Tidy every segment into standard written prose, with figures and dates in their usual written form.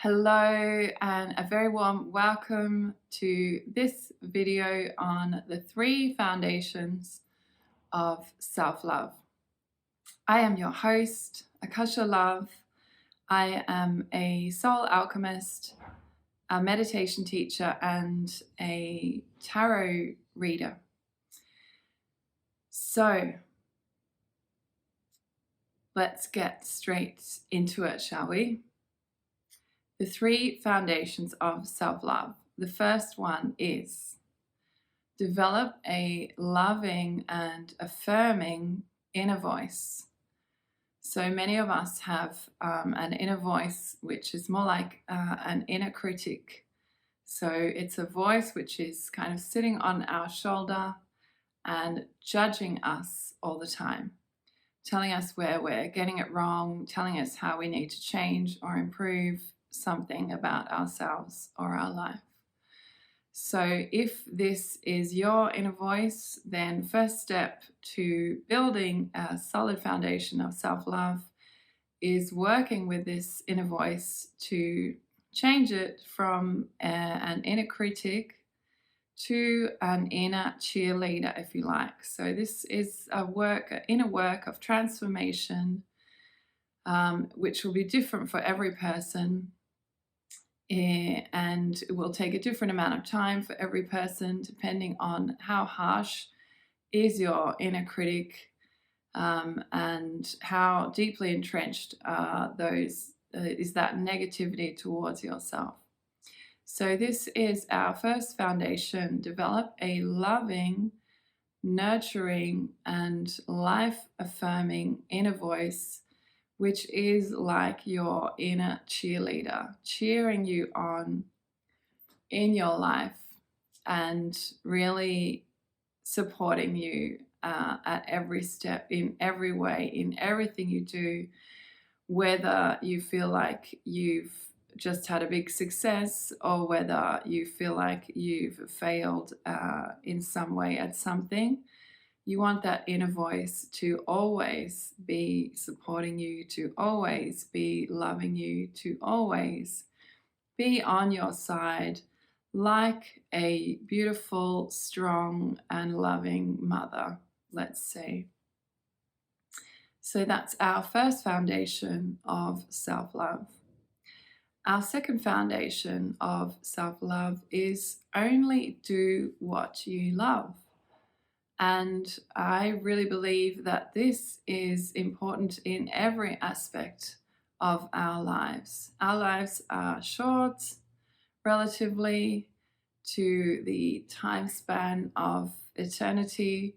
Hello and a very warm welcome to this video on the 3 foundations of self-love. I am your host, Akasha Love. I am a soul alchemist, a meditation teacher, and a tarot reader. So let's get straight into it, shall we? The 3 foundations of self-love. The first one is develop a loving and affirming inner voice. So many of us have an inner voice which is more like an inner critic. So it's a voice which is kind of sitting on our shoulder and judging us all the time, telling us where we're getting it wrong, telling us how we need to change or improve something about ourselves or our life. So if this is your inner voice, then first step to building a solid foundation of self-love is working with this inner voice to change it from an inner critic to an inner cheerleader, if you like. So this is an inner work of transformation, which will be different for every person. And it will take a different amount of time for every person, depending on how harsh is your inner critic, and how deeply entrenched is that negativity towards yourself. So this is our first foundation. Develop a loving, nurturing, and life-affirming inner voice, which is like your inner cheerleader, cheering you on in your life and really supporting you at every step, in every way, in everything you do, whether you feel like you've just had a big success or whether you feel like you've failed in some way at something. You want that inner voice to always be supporting you, to always be loving you, to always be on your side like a beautiful, strong, and loving mother, let's say. So that's our first foundation of self-love. Our second foundation of self-love is only do what you love. And I really believe that this is important in every aspect of our lives. Our lives are short, relatively, to the time span of eternity.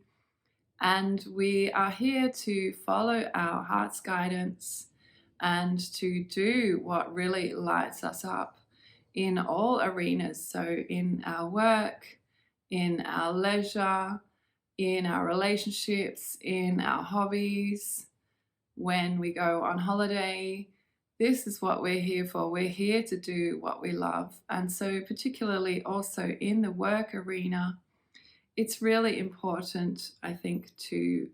And we are here to follow our heart's guidance and to do what really lights us up in all arenas. So in our work, in our leisure, in our relationships, in our hobbies, when we go on holiday. This is what we're here for. We're here to do what we love. And so particularly also in the work arena, it's really important, I think, to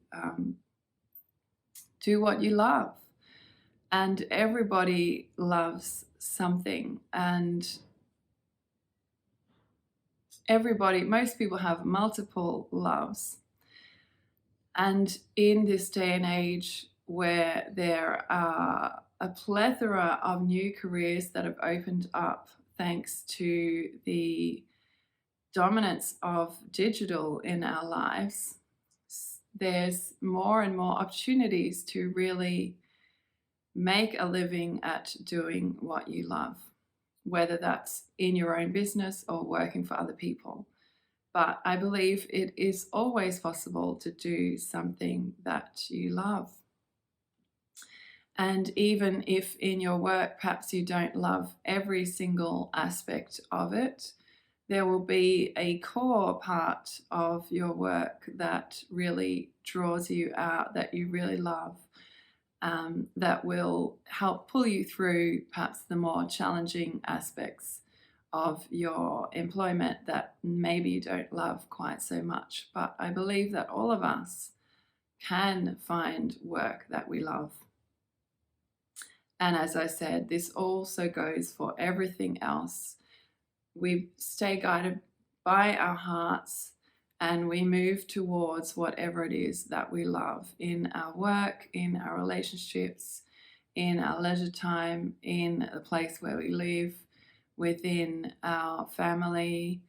do what you love. And everybody loves something. And most people have multiple loves. And in this day and age where there are a plethora of new careers that have opened up thanks to the dominance of digital in our lives, there's more and more opportunities to really make a living at doing what you love, whether that's in your own business or working for other people. But I believe it is always possible to do something that you love. And even if in your work, perhaps you don't love every single aspect of it, there will be a core part of your work that really draws you out, that you really love, that will help pull you through perhaps the more challenging aspects of your employment that maybe you don't love quite so much. But I believe that all of us can find work that we love. And as I said, this also goes for everything else. We stay guided by our hearts and we move towards whatever it is that we love in our work, in our relationships, in our leisure time, in the place where we live, within our family,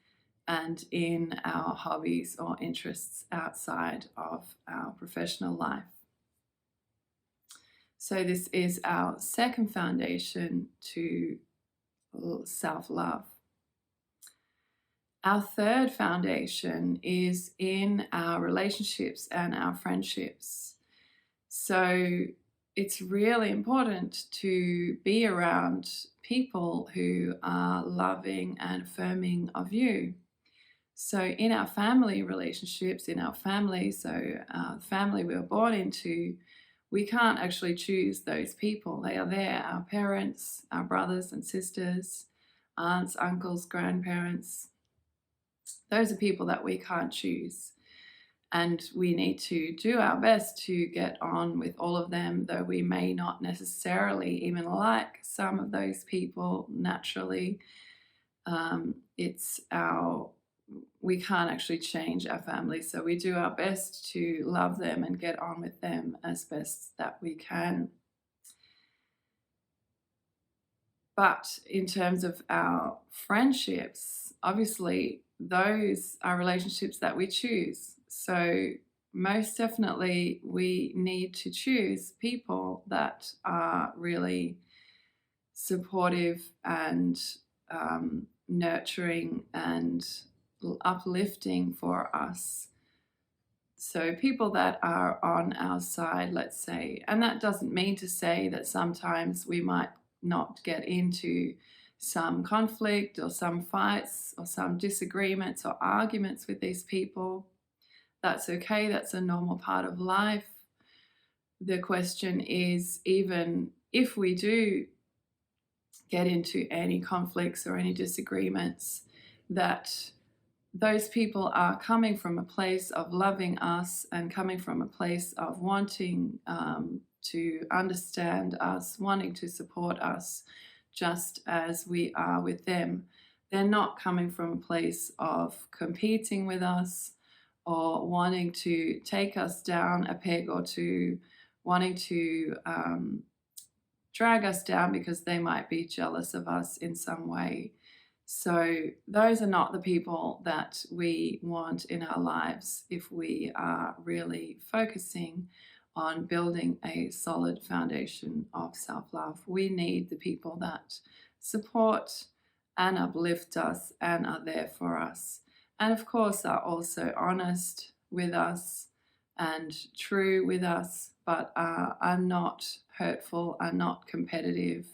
and in our hobbies or interests outside of our professional life. So, this is our second foundation to self-love. Our third foundation is in our relationships and our friendships. So it's really important to be around people who are loving and affirming of you. So in our family relationships, in our family, the family we were born into, we can't actually choose those people. They are there, our parents, our brothers and sisters, aunts, uncles, grandparents. Those are people that we can't choose. And we need to do our best to get on with all of them, though we may not necessarily even like some of those people naturally. We can't actually change our family, so we do our best to love them and get on with them as best that we can. But in terms of our friendships, obviously those are relationships that we choose. So most definitely we need to choose people that are really supportive and nurturing and uplifting for us. So people that are on our side, let's say, and that doesn't mean to say that sometimes we might not get into some conflict or some fights or some disagreements or arguments with these people. That's okay, that's a normal part of life. The question is, even if we do get into any conflicts or any disagreements, that those people are coming from a place of loving us and coming from a place of wanting to understand us, wanting to support us just as we are with them. They're not coming from a place of competing with us or wanting to take us down a peg or to wanting to drag us down because they might be jealous of us in some way. So those are not the people that we want in our lives if we are really focusing on building a solid foundation of self-love. We need the people that support and uplift us and are there for us. And of course are also honest with us and true with us, but are not hurtful, are not competitive,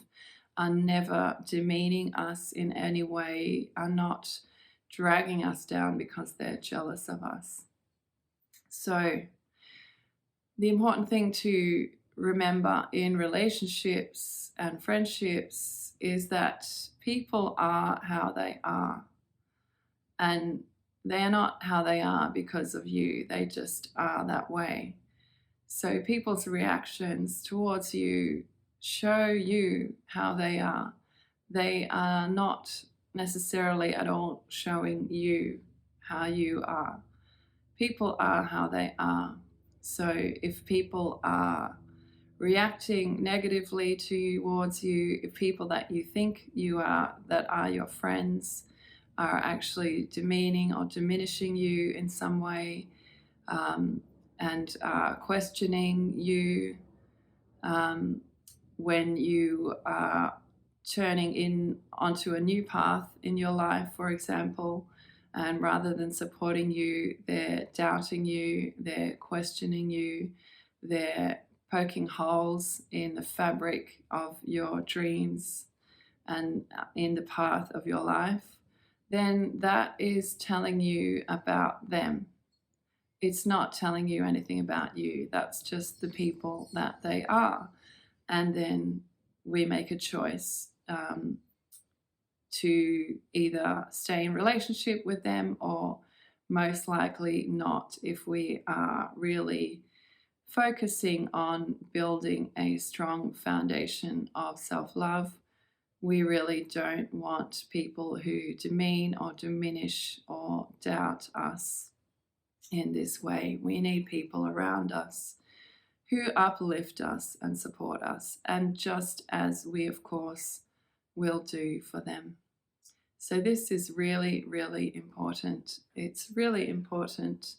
are never demeaning us in any way, are not dragging us down because they're jealous of us. So the important thing to remember in relationships and friendships is that people are how they are. And they are not how they are because of you. They just are that way. So people's reactions towards you show you how they are. They are not necessarily at all showing you how you are. People are how they are. So if people are reacting negatively towards you, if people that you think you are, that are your friends, are actually demeaning or diminishing you in some way, and questioning you when you are turning in onto a new path in your life, for example, and rather than supporting you, they're doubting you, they're questioning you, they're poking holes in the fabric of your dreams and in the path of your life, then that is telling you about them. It's not telling you anything about you. That's just the people that they are. And then we make a choice to either stay in relationship with them or most likely not if we are really focusing on building a strong foundation of self-love. We really don't want people who demean or diminish or doubt us in this way. We need people around us who uplift us and support us, and just as we, of course, will do for them. So this is really, really important. It's really important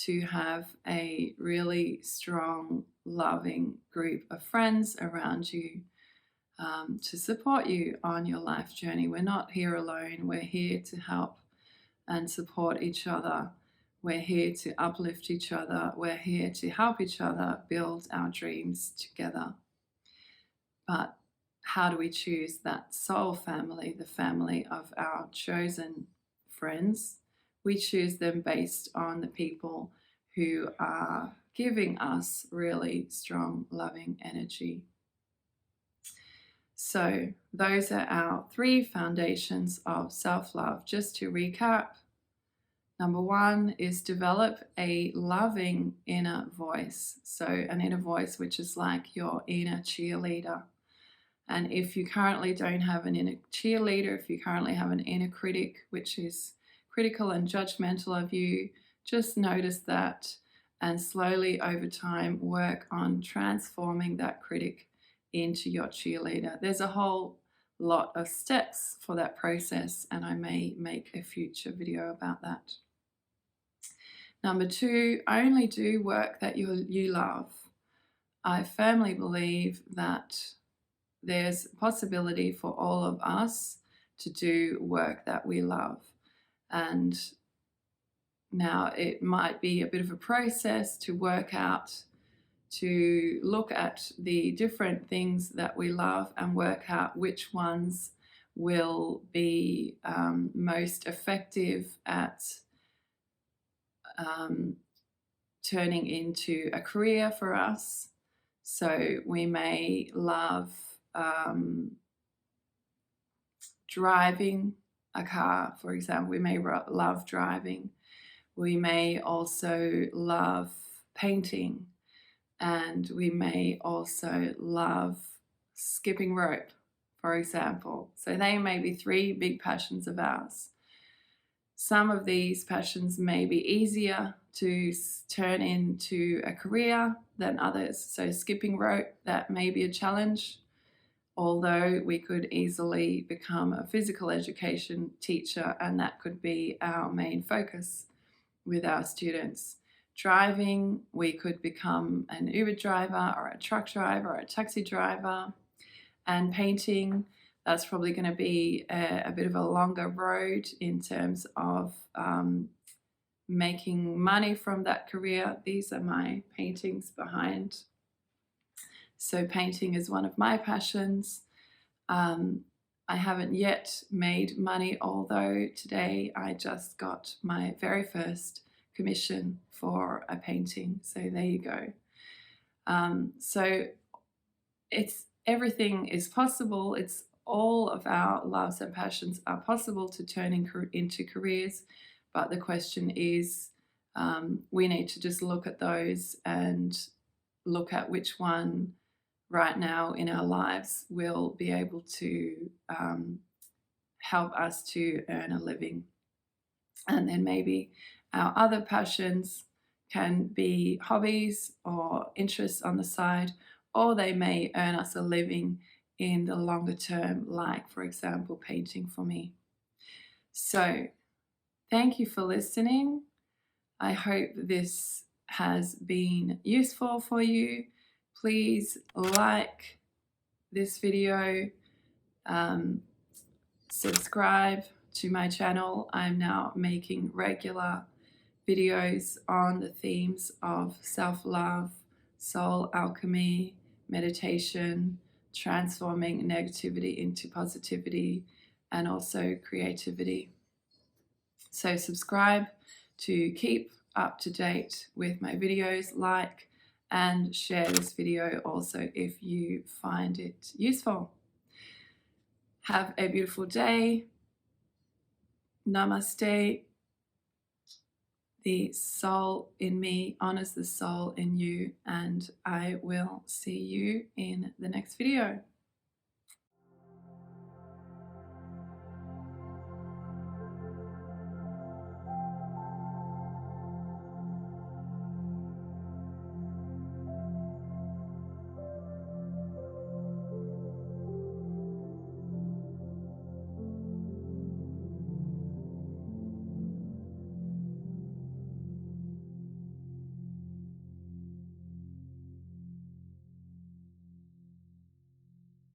to have a really strong, loving group of friends around you to support you on your life journey. We're not here alone. We're here to help and support each other. We're here to uplift each other. We're here to help each other build our dreams together. But how do we choose that soul family, the family of our chosen friends? We choose them based on the people who are giving us really strong, loving energy. So those are our 3 foundations of self-love. Just to recap, number 1 is develop a loving inner voice. So an inner voice which is like your inner cheerleader. And if you currently don't have an inner cheerleader, if you currently have an inner critic which is critical and judgmental of you, just notice that and slowly over time work on transforming that critic into your cheerleader. There's a whole lot of steps for that process, and I may make a future video about that. Number 2, only do work that you love. I firmly believe that there's a possibility for all of us to do work that we love. And now it might be a bit of a process to work out, to look at the different things that we love and work out which ones will be most effective at turning into a career for us. So we may love driving a car, for example. We may love driving. We may also love painting, and we may also love skipping rope, for example. So they may be 3 big passions of ours. Some of these passions may be easier to turn into a career than others. So skipping rope, that may be a challenge, although we could easily become a physical education teacher, and that could be our main focus with our students. Driving, we could become an Uber driver or a truck driver or a taxi driver. And painting, that's probably going to be a bit of a longer road in terms of making money from that career. These are my paintings behind. So painting is one of my passions. I haven't yet made money, although today I just got my very first commission for a painting. So there you go. So everything is possible. It's all of our loves and passions are possible to turn into careers. But the question is, we need to just look at those and look at which one right now in our lives will be able to help us to earn a living. And then maybe our other passions can be hobbies or interests on the side, or they may earn us a living in the longer term, like, for example, painting for me. So thank you for listening. I hope this has been useful for you. Please like this video, subscribe to my channel. I'm now making regular videos on the themes of self-love, soul alchemy, meditation, transforming negativity into positivity, and also creativity. So subscribe to keep up to date with my videos, like and share this video also if you find it useful. Have a beautiful day. Namaste. The soul in me honors the soul in you, and I will see you in the next video.